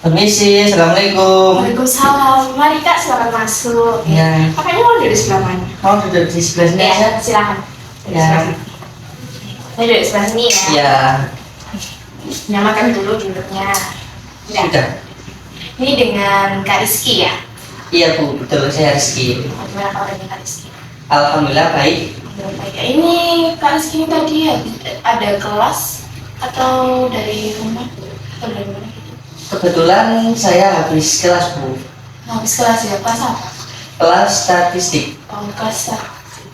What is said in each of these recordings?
Permisi, assalamualaikum. Waalaikumsalam. Mari Kak, silakan masuk. Ya, Kakaknya mau duduk di sebelah mana? mau duduk di sebelah sini Ya, aja. silakan. Duduk Ya. sebelah sini. Saya duduk di sebelah sini ya. Ya, Nyamakan dulu duduknya. sudah. Ini dengan Kak Rizky ya? Iya Bu, betul, saya Rizky. Gimana kabarnya Kak Rizky? Alhamdulillah baik. Baik. Ini Kak Rizky ini tadi ada kelas atau dari rumah? Atau dari mana gitu? Kebetulan saya habis kelas Bu, Habis kelas ya, kelas apa? kelas statistik. Oh, kelas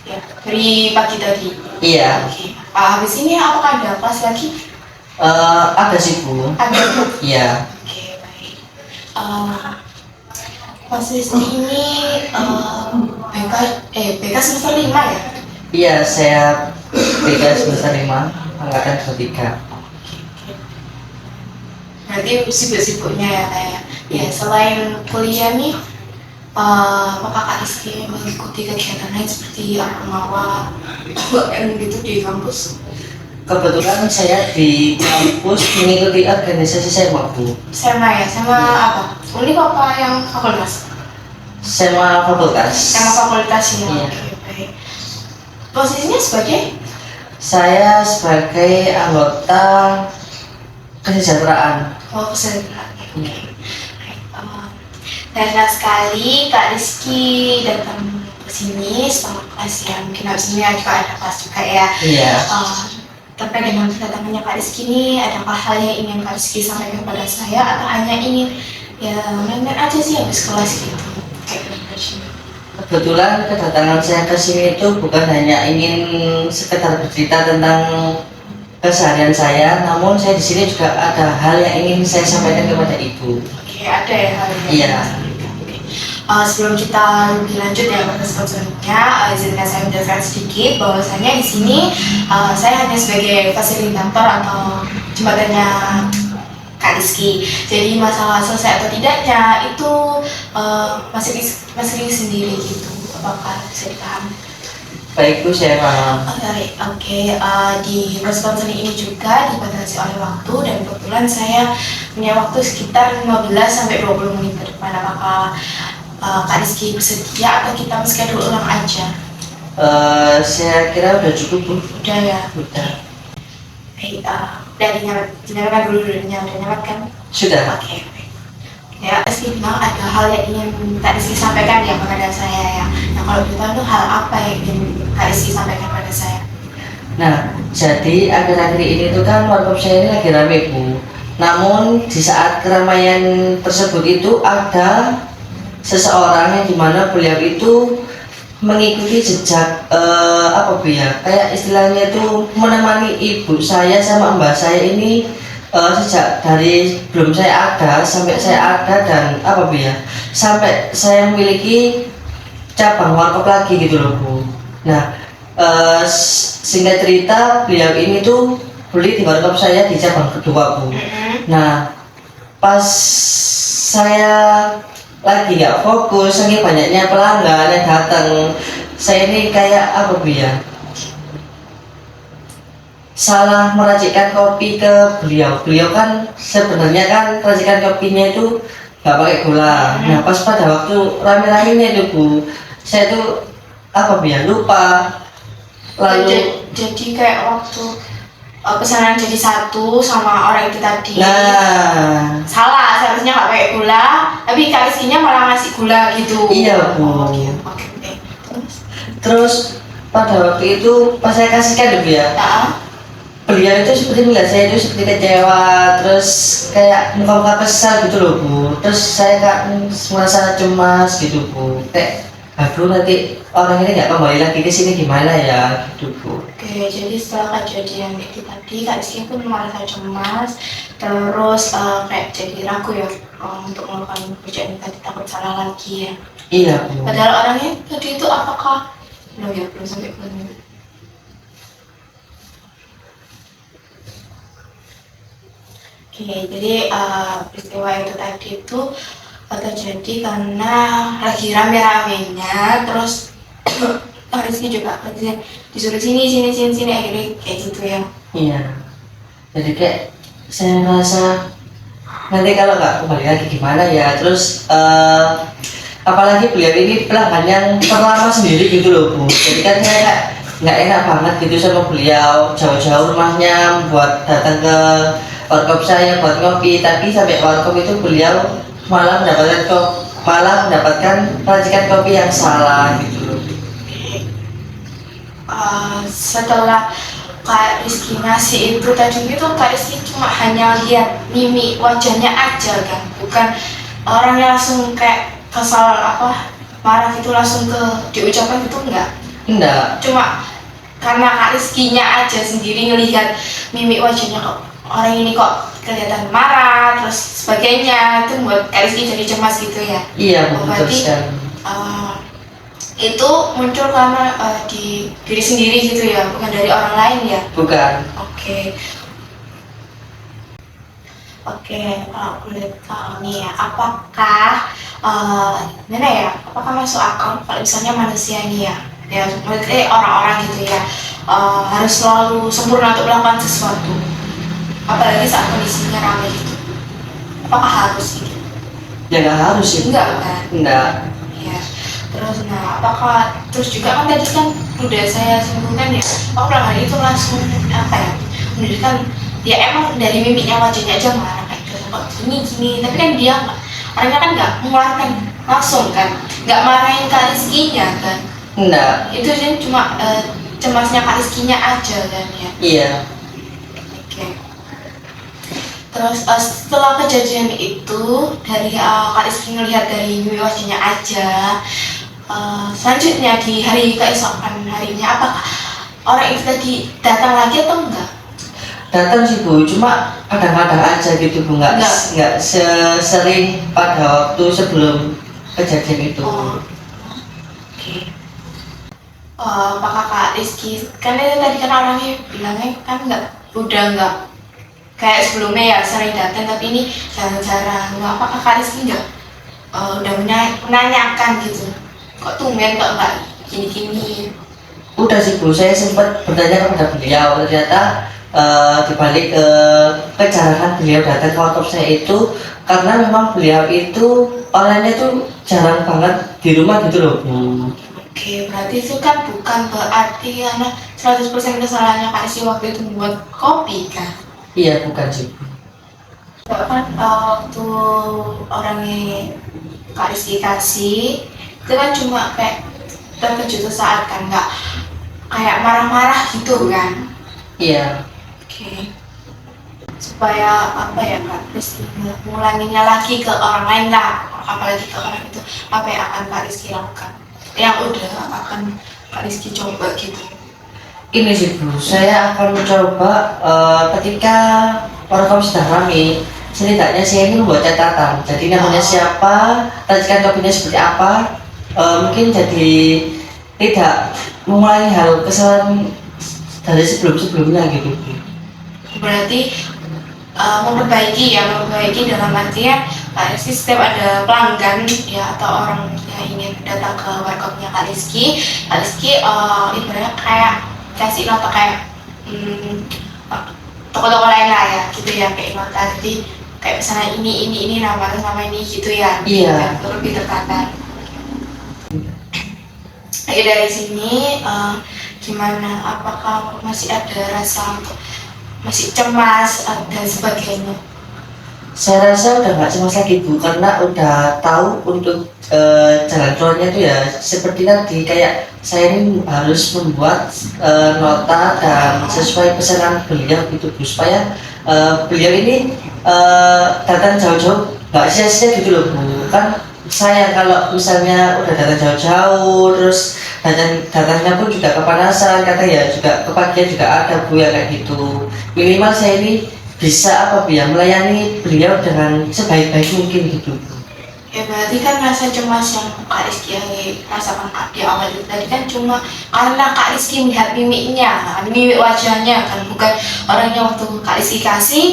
ya. Dari pagi tadi. Iya, Oke. Habis ini apakah ada kelas lagi? ada sih Bu. Ada Bu. Iya, Oke, baik. Mas Rizky ini BK semester 5 ya? iya saya BK semester 5, angkatan 23. Berarti sibuk-sibuknya ya kayak ya selain kuliah nih, apakah Kak Rizky mengikuti kegiatan lain seperti Akmawa gitu di kampus? Kebetulan saya di kampus mengikuti organisasi SEMA Bu, SMA ya, sama apa? Unik apa yang fakultas? SEMA fakultas. Sama fakultas ya. Iya. Oke, baik. Posisinya sebagai? Saya sebagai anggota kesejahteraan. Oh, kesehatan. Karena sekali Kak Rizky datang ke sini selama kelas ya, mungkin habis ini juga ada kelas juga ya. Iya. Terkait dengan kedatangannya Kak Rizky ini, adakah hal yang ingin Kak Rizky sampaikan kepada saya atau hanya ingin ya main-main aja sih habis kelas gitu? Kayak gitu. Kebetulan kedatangan saya ke sini itu bukan hanya ingin sekedar bercerita tentang keseharian saya, namun saya di sini juga ada hal yang ingin saya sampaikan kepada Ibu. Oke, ada ya hal yang Iya. Oke. Sebelum kita lebih lanjut ya ke selanjutnya, izinkan saya menjelaskan sedikit bahwasanya di sini saya hanya sebagai fasilitator atau jembatannya Kak Rizky. Jadi masalah selesai atau tidaknya itu masih sendiri gitu. Apakah bisa dipahami? Baik Bu, saya paham. Oke. Di respons ini juga dibatasi oleh waktu dan kebetulan saya punya waktu sekitar 15 sampai 20 menit ke depan. Apakah Kak Rizky bersedia atau kita schedule ulang aja? Saya kira udah cukup Bu. Udah ya. Udah. Baik, udah dinyalakan dulu, udah nyalakan. Sudah. Oke. Ya, Rizky bilang ada hal yang ingin Kak Rizky sampaikan ya kepada saya ya. Nah, kalau kita tuh hal apa yang ingin Kak Rizky sampaikan kepada saya? Nah, jadi akhir-akhir ini tuh kan warkop saya ini lagi rame Bu. Namun di saat keramaian tersebut itu ada seseorang yang dimana beliau itu mengikuti jejak apa Bu ya, kayak istilahnya itu menemani ibu saya sama mbak saya ini sejak dari belum saya ada sampai saya ada, dan apa Bu ya, sampai saya memiliki cabang warkop lagi gitu loh Bu. Nah, singkat cerita beliau ini tuh beli di warkop saya di cabang kedua Bu. Nah, pas saya lagi nggak fokus, saking banyaknya pelanggan yang datang, saya ini kayak apa Bu ya, salah meracikkan kopi ke beliau. Beliau kan sebenarnya kan racikan kopinya itu nggak pakai gula. Nah, pas pada waktu rame-ramenya itu Bu, saya tuh apa Bu ya, lupa. Lalu Jadi kayak waktu pesanan jadi satu sama orang itu tadi. nah, Salah, seharusnya nggak pakai gula, tapi Kak Rizky-nya malah ngasih gula gitu. Iya, Bu. Oke. terus pada waktu itu pas saya kasihkan Bu ya, Nah, beliau itu seperti melihat saya itu seperti kecewa, terus kayak muka-muka kesal gitu loh Bu. Terus saya kan merasa cemas gitu Bu, kayak aduh nanti orang ini nggak kembali lagi ke sini gimana ya gitu Bu. Oke, jadi setelah kejadian itu tadi Kak Rizky pun merasa cemas, terus kayak jadi ragu ya untuk melakukan pekerjaan tadi, takut salah lagi ya. Iya Bu. Padahal orangnya tadi itu apakah belum sampai bulan. Oke, jadi peristiwa itu tadi itu terjadi karena lagi rame-ramenya, terus Kak Rizky juga disuruh sini akhirnya kayak gitu ya. Iya. Jadi kayak saya merasa nanti kalau nggak kembali lagi gimana ya. Terus apalagi beliau ini pelanggan yang terlama sendiri gitu loh Bu, jadi kan saya nggak enak banget gitu sama beliau, jauh-jauh rumahnya buat datang ke warkop saya buat ngopi, tapi sampai warkop itu beliau malah mendapatkan racikan kopi yang salah gitu loh. Setelah Kak Rizky ngasih itu tadi itu, Kak Rizky cuma hanya lihat mimik wajahnya aja kan, bukan orangnya langsung kayak kesal apa marah gitu langsung ke diucapkan gitu enggak, cuma karena Kak Rizky-nya aja sendiri ngelihat mimik wajahnya kok orang ini kok kelihatan marah terus sebagainya, itu buat Kak Rizky jadi cemas gitu ya. Iya betul berarti sekali. Itu muncul karena di diri sendiri gitu ya, bukan dari orang lain ya? Bukan. Oke, kalau boleh tahu nih ya, apakah gimana ya? Apakah masuk akal kalau misalnya manusia nih ya maksudnya orang-orang gitu ya, harus selalu sempurna untuk melakukan sesuatu, apalagi saat kondisinya ramai gitu? Apakah harus gitu? Ya nggak harus sih. Enggak kan? Enggak. Ya. Terus apakah terus juga kan tadi kan udah saya simpulkan ya, orang hari itu langsung apa ya, menunjukkan ya emang dari mimiknya wajahnya aja marah kayak gitu kok gini, tapi kan dia orangnya kan nggak mengeluarkan langsung kan, nggak marahin Kak Rizky-nya kan. Enggak. Itu sih cuma cemasnya Kak Rizky-nya aja kan ya. Iya. Oke. Terus setelah kejadian itu dari Kak Rizky ngelihat dari mimik wajahnya aja, selanjutnya di hari keesokan harinya apakah orang itu tadi datang lagi atau enggak? Datang sih Bu, cuma kadang-kadang aja gitu Bu, nggak sering pada waktu sebelum kejadian itu. Oke. Apakah Kak Rizky, kan itu tadi kan orangnya bilangnya kan udah nggak kayak sebelumnya ya sering datang, tapi ini jarang-jarang. Apakah Kak Rizky udah menanyakan gitu, kok tumben kok nggak gini-gini? Udah sih Bu, saya sempat bertanya kepada beliau, ternyata dibalik kejarangan beliau datang ke warkop saya itu karena memang beliau itu orangnya tuh jarang banget di rumah gitu loh Bu. Oke, berarti itu kan bukan berarti karena 100% kesalahannya Kak Rizky waktu itu membuat kopi kan? Iya, bukan sih. Kan waktu orangnya Kak Rizky kasih itu kan cuma kayak terkejut sesaat kan, nggak kayak marah-marah gitu kan? Iya. Oke. Supaya apa ya Kak Rizky ngulanginya lagi ke orang lain lah, apalagi ke orang itu, apa yang akan Kak Rizky lakukan? Yang udah akan Kak Rizky coba gitu? Ini sih Bu, saya akan mencoba ketika warkop sudah ramai, setidaknya saya ini membuat catatan. Jadi namanya siapa, racikan kopinya seperti apa, mungkin jadi tidak mengulangi hal kesalahan dari sebelum-sebelumnya gitu. Berarti memperbaiki dalam artian Kak Rizky setiap ada pelanggan ya atau orang yang ingin datang ke warkopnya Kak Rizky ibaratnya kayak kasih nota kayak toko-toko lain lah ya gitu ya, kayak nota, jadi kayak misalnya ini nama ini gitu ya. Iya. Lebih tertata. Oke, dari sini gimana, apakah masih ada rasa masih cemas dan sebagainya? Saya rasa udah nggak cemas lagi Bu, karena udah tahu untuk jalan keluarnya itu ya seperti tadi, kayak saya ini harus membuat nota dan sesuai pesanan beliau gitu Bu, supaya beliau ini datang jauh-jauh nggak sia-sia gitu loh Bu. Kan saya kalau misalnya udah datang jauh-jauh terus datangnya pun juga kepanasan, kata ya juga kepagian juga ada Bu ya kayak gitu. Minimal saya ini bisa melayani beliau dengan sebaik-baik mungkin gitu. Ya berarti kan rasa cemas yang Kak Rizky rasakan di awal itu tadi kan cuma karena Kak Rizky melihat mimiknya, mimik wajahnya kan, bukan orangnya. Waktu Kak Rizky kasih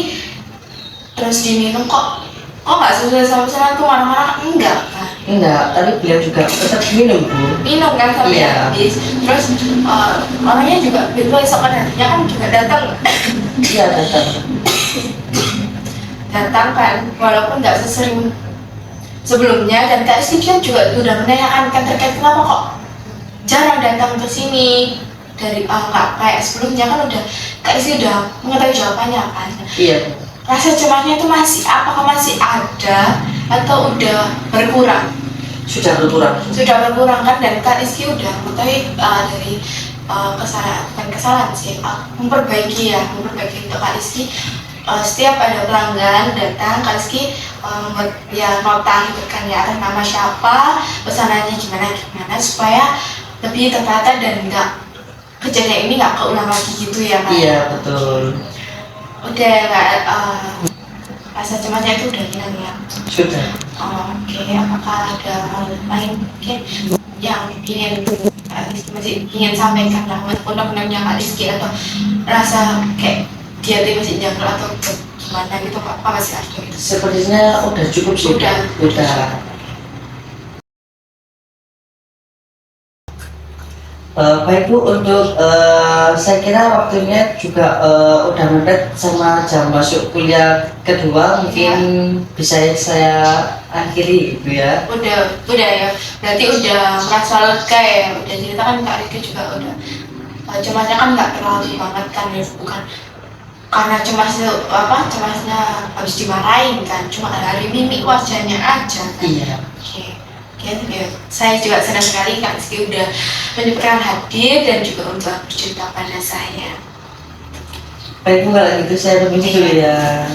terus diminum kok nggak sesuai sama pesananku, marah-marah enggak kan? Enggak, tapi beliau juga tetap minum Bu. Minum kan sampai habis. Terus orangnya juga besok harinya kan juga datang. Iya datang. datang kan, walaupun nggak sesering sebelumnya. Dan Kak Rizky kan juga udah menanyakan kan terkait kenapa kok jarang datang ke sini dari nggak kayak sebelumnya kan. Udah Kak Rizky udah mengetahui jawabannya kan. Iya. Rasa cemasnya itu masih, apakah masih ada atau udah berkurang? Sudah berkurang. Sudah berkurang kan. Dan Kak Rizky udah mengetahui dari kesalahan, bukan kesalahan sih, memperbaiki untuk Kak Rizky. Setiap ada pelanggan datang, Kak Rizky ya nota gitu kan ya, atas nama siapa, pesanannya gimana supaya lebih tertata dan kejadian ini nggak keulang lagi gitu ya kan. Iya, betul. Udah nggak rasa cemasnya itu udah hilang ya. Sudah. Oke, apakah ada hal lain mungkin yang masih ingin sampaikan lah untuk penanya Kak Rizky, atau rasa kayak dia tuh masih janggal atau gimana gitu, apa masih ada gitu? Sepertinya udah cukup sih. Udah. Baik Bu, untuk saya kira waktunya juga udah mepet sama jam masuk kuliah kedua, mungkin bisa saya akhiri Ibu ya. Udah ya, berarti udah merasa lega ya, udah cerita kan Kak Rizky juga udah cemasnya kan nggak terlalu banget kan ya, bukan karena cemasnya habis dimarahin kan, cuma dari mimik wajahnya aja kan. Iya. Oke. Ya, saya juga senang sekali Kak Rizky udah menyempatkan hadir dan juga untuk bercerita pada saya. Baik Bu, kalau gitu saya permisi dulu ya.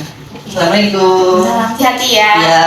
Assalamualaikum. Salam hati-hati ya. Ya.